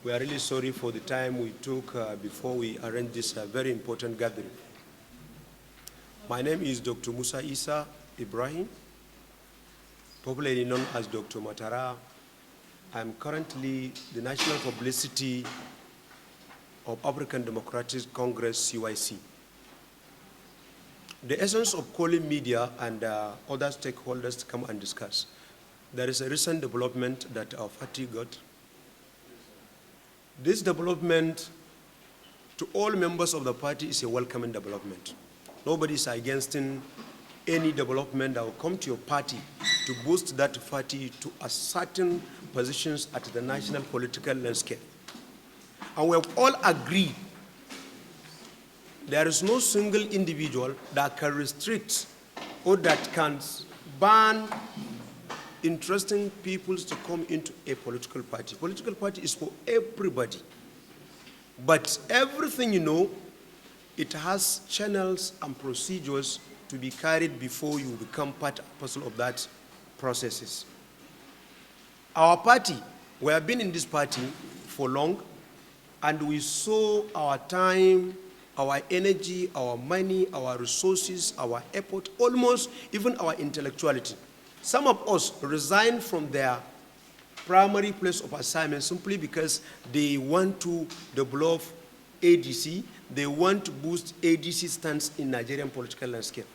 We are really sorry for the time we took before we arranged this very important gathering. My name is Dr. Musa Isa Ibrahim, popularly known as Dr. Matara. I'm currently the National Publicity of African Democratic Congress, CYC. The essence of calling media and other stakeholders to come and discuss. There is a recent development that our party got. This development to all members of the party is a welcoming development. Nobody is against any development that will come to your party to boost that party to a certain positions at the national political landscape. And we have all agreed there is no single individual that can restrict or that can ban interesting people to come into a political party. Political party is for everybody. But everything you know, it has channels and procedures to be carried before you become part and parcel of that processes. Our party, we have been in this party for long, and we saw our time, our energy, our money, our resources, our effort, almost even our intellectuality. Some of us resigned from their primary place of assignment simply because they want to develop ADC, they want to boost ADC stance in Nigerian political landscape.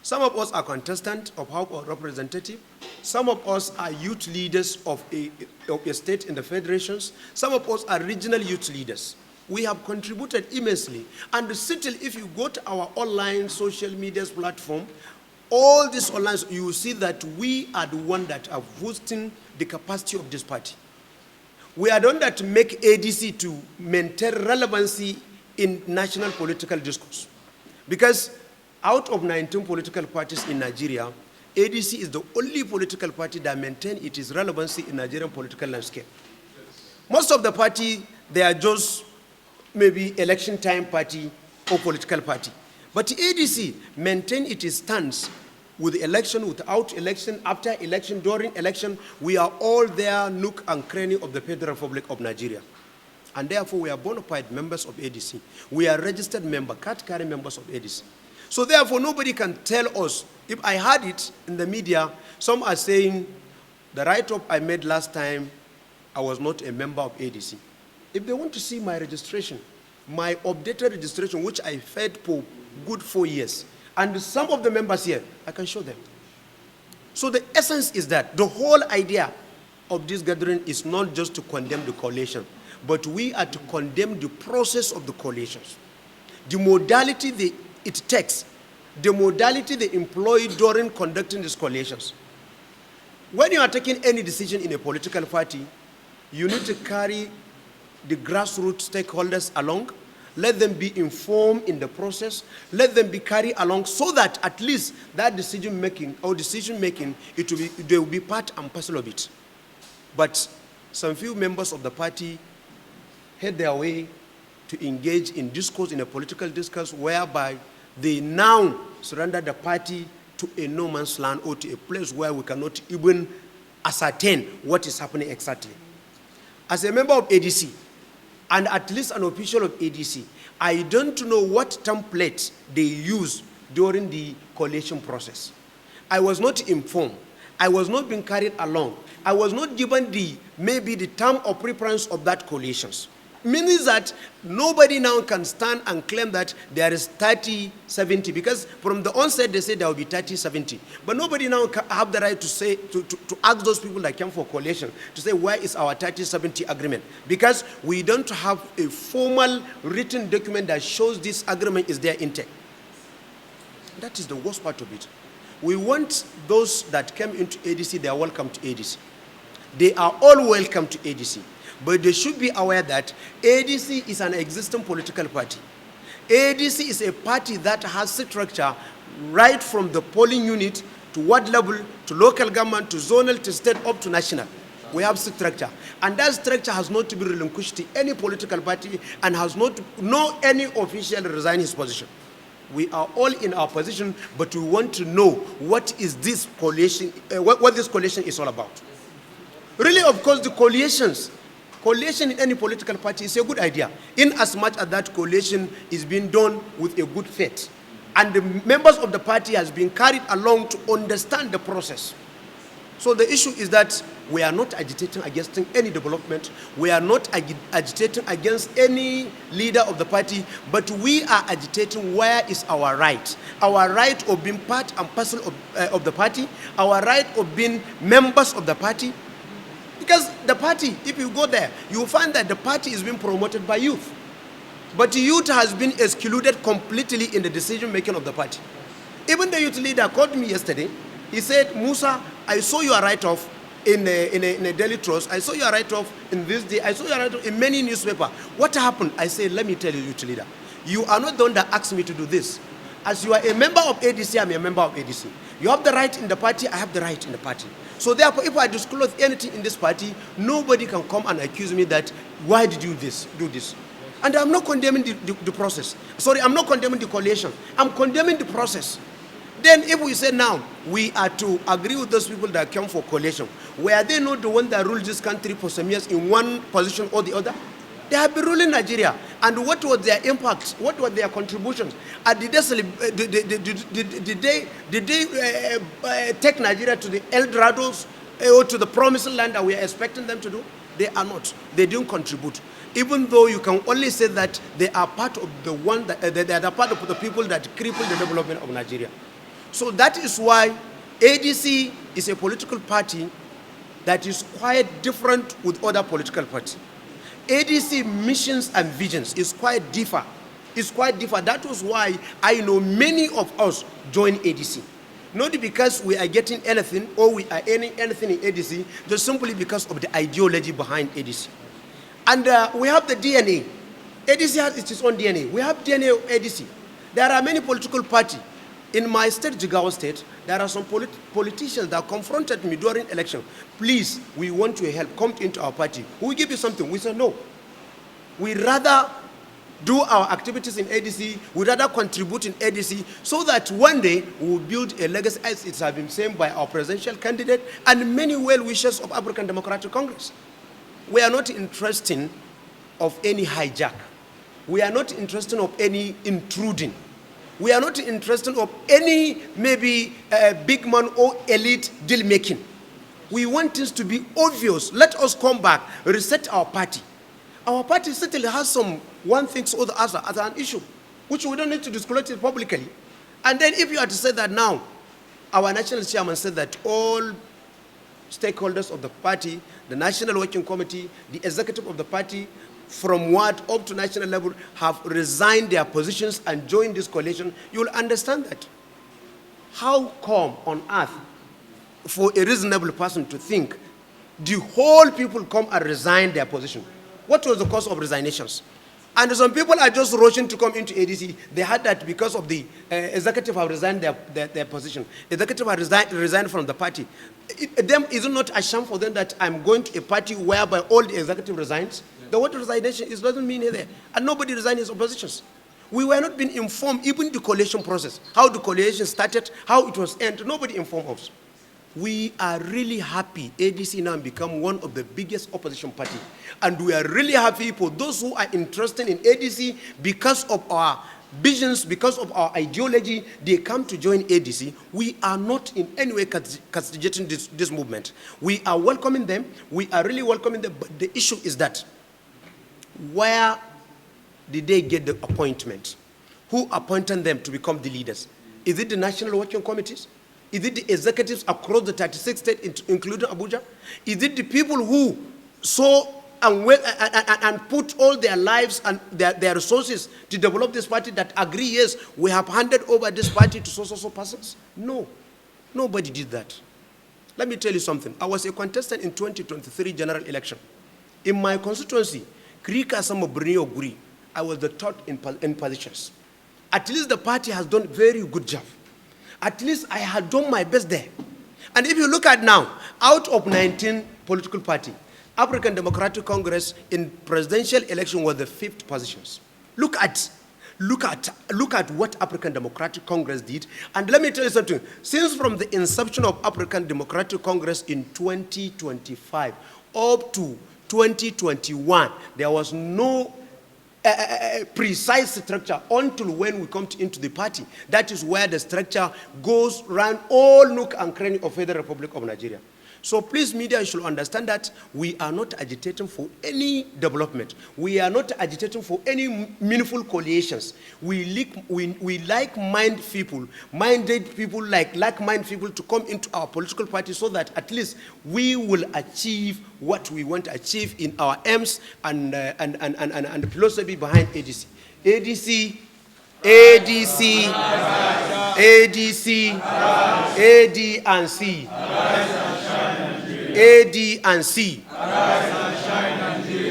Some of us are contestants of House of Representatives. Some of us are youth leaders of a state in the federations. Some of us are regional youth leaders. We have contributed immensely. And still, if you go to our online social media platform, all these online, you will see that we are the one that are boosting the capacity of this party. We are the one that make ADC to maintain relevancy in national political discourse. Because out of 19 political parties in Nigeria, ADC is the only political party that maintains its relevancy in Nigerian political landscape. Most of the party, they are just maybe election time party or political party. But ADC maintain its stance with election, without election, after election, during election. We are all there, nook and cranny of the Federal Republic of Nigeria. And therefore, we are bona fide members of ADC. We are registered members, card-carrying members of ADC. So therefore, nobody can tell us. If I had it in the media, some are saying the write-up I made last time, I was not a member of ADC. If they want to see my registration, my updated registration, which I fed for good 4 years, and some of the members here, I can show them. So the essence is that the whole idea of this gathering is not just to condemn the coalition, but we are to condemn the process of the coalitions. The modality it takes, the modality they employ during conducting these coalitions. When you are taking any decision in a political party, you need to carry the grassroots stakeholders along. Let them be informed in the process. Let them be carried along so that at least that decision-making, they will be part and parcel of it. But some few members of the party had their way to engage in discourse, in a political discourse, whereby they now surrender the party to a no man's land or to a place where we cannot even ascertain what is happening exactly. As a member of ADC, and at least an official of ADC, I don't know what template they use during the coalition process. I was not informed. I was not being carried along. I was not given maybe the term of preference of that coalitions. Meaning that nobody now can stand and claim that there is 30-70, because from the onset they say there will be 30-70. But nobody now have the right to say, to ask those people that came for coalition, to say, where is our 30-70 agreement? Because we don't have a formal written document that shows this agreement is there intact. That is the worst part of it. We want those that came into ADC, they are welcome to ADC. They are all welcome to ADC. But they should be aware that ADC is an existing political party. ADC is a party that has structure right from the polling unit to ward level, to local government, to zonal, to state, up to national. We have structure. And that structure has not to be relinquished to any political party and has not any official resign his position. We are all in our position, but we want to know what is this coalition, what this coalition is all about. Really, of course, the coalitions Coalition in any political party is a good idea, in as much as that coalition is being done with a good faith. And the members of the party has been carried along to understand the process. So the issue is that we are not agitating against any development. We are not agitating against any leader of the party, but we are agitating where is our right. Our right of being part and parcel of the party, our right of being members of the party. Because the party, if you go there, you will find that the party is being promoted by youth. But youth has been excluded completely in the decision-making of the party. Even the youth leader called me yesterday. He said, Musa, I saw your write-off in a daily trust. I saw your write-off in this day. I saw your write-off in many newspapers. What happened? I said, let me tell you, youth leader. You are not the one that asked me to do this. As you are a member of ADC, I'm a member of ADC. You have the right in the party, I have the right in the party. So therefore, if I disclose anything in this party, nobody can come and accuse me that, why did you do this? And I'm not condemning the process. Sorry, I'm not condemning the coalition. I'm condemning the process. Then if we say now, we are to agree with those people that come for coalition, were they not the one that ruled this country for some years in one position or the other? They have been ruling Nigeria. And what was their impact? What were their contributions? And did they take Nigeria to the El Dorados or to the promised land that we are expecting them to do? They are not. They didn't contribute. Even though you can only say that they are part of the one that they are part of the people that cripple the development of Nigeria. So that is why ADC is a political party that is quite different with other political parties. ADC missions and visions is quite different. It's quite different. That was why I know many of us join ADC. Not because we are getting anything or we are earning anything in ADC, just simply because of the ideology behind ADC. And we have the DNA. ADC has its own DNA. We have DNA of ADC. There are many political parties. In my state, Jigawa State, there are some politicians that confronted me during election. Please, we want your help. Come into our party. We will give you something. We said no. We rather do our activities in ADC. We rather contribute in ADC so that one day we will build a legacy, as it has been said by our presidential candidate and many well-wishers of African Democratic Congress. We are not interested of any hijack. We are not interested of any intruding. We are not interested of any maybe big man or elite deal making. We want things to be obvious. Let us come back, reset our party. Our party certainly has some one thing or the other as an issue, which we don't need to disclose it publicly. And then if you are to say that now, our national chairman said that all stakeholders of the party, the National Working Committee, the executive of the party, from ward up to national level, have resigned their positions and joined this coalition, you will understand that. How come on earth for a reasonable person to think the whole people come and resign their position? What was the cause of resignations? And some people are just rushing to come into ADC. They had that because of the executive have resigned their position. Executive have resigned from the party. Is it not a shame for them that I'm going to a party whereby all the executive resigns? The word resignation doesn't mean there. And nobody resigned his positions. We were not being informed, even the coalition process, how the coalition started, how it was ended. Nobody informed us. We are really happy ADC now become one of the biggest opposition party. And we are really happy for those who are interested in ADC because of our visions, because of our ideology, they come to join ADC. We are not in any way castigating this movement. We are welcoming them. We are really welcoming them. But the issue is that, where did they get the appointment? Who appointed them to become the leaders? Is it the National Working Committees? Is it the executives across the 36 states, including Abuja? Is it the people who saw and put all their lives and their resources to develop this party that agree, yes, we have handed over this party to so persons? No, nobody did that. Let me tell you something. I was a contestant in 2023 general election. In my constituency, Krika Samobrini Oguri, I was the third in positions. At least the party has done a very good job. At least I had done my best there. And if you look at now, out of 19 political parties, African Democratic Congress in presidential election was the 5th positions. Look at what African Democratic Congress did. And let me tell you something. Since from the inception of African Democratic Congress in 2025 up to 2021, there was no precise structure until when we come into the party. That is where the structure goes around all nook and cranny of Federal Republic of Nigeria. So please, media should understand that we are not agitating for any development. We are not agitating for any meaningful coalitions. We like-minded people, like-minded people to come into our political party so that at least we will achieve what we want to achieve in our aims and the philosophy behind ADC. ADC, AD and C. AD and C.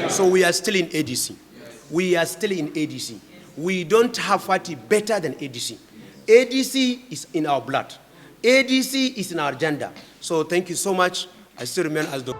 So we are still in ADC. We are still in ADC. We don't have party better than ADC. ADC is in our blood. ADC is in our agenda. So thank you so much. I still remain as the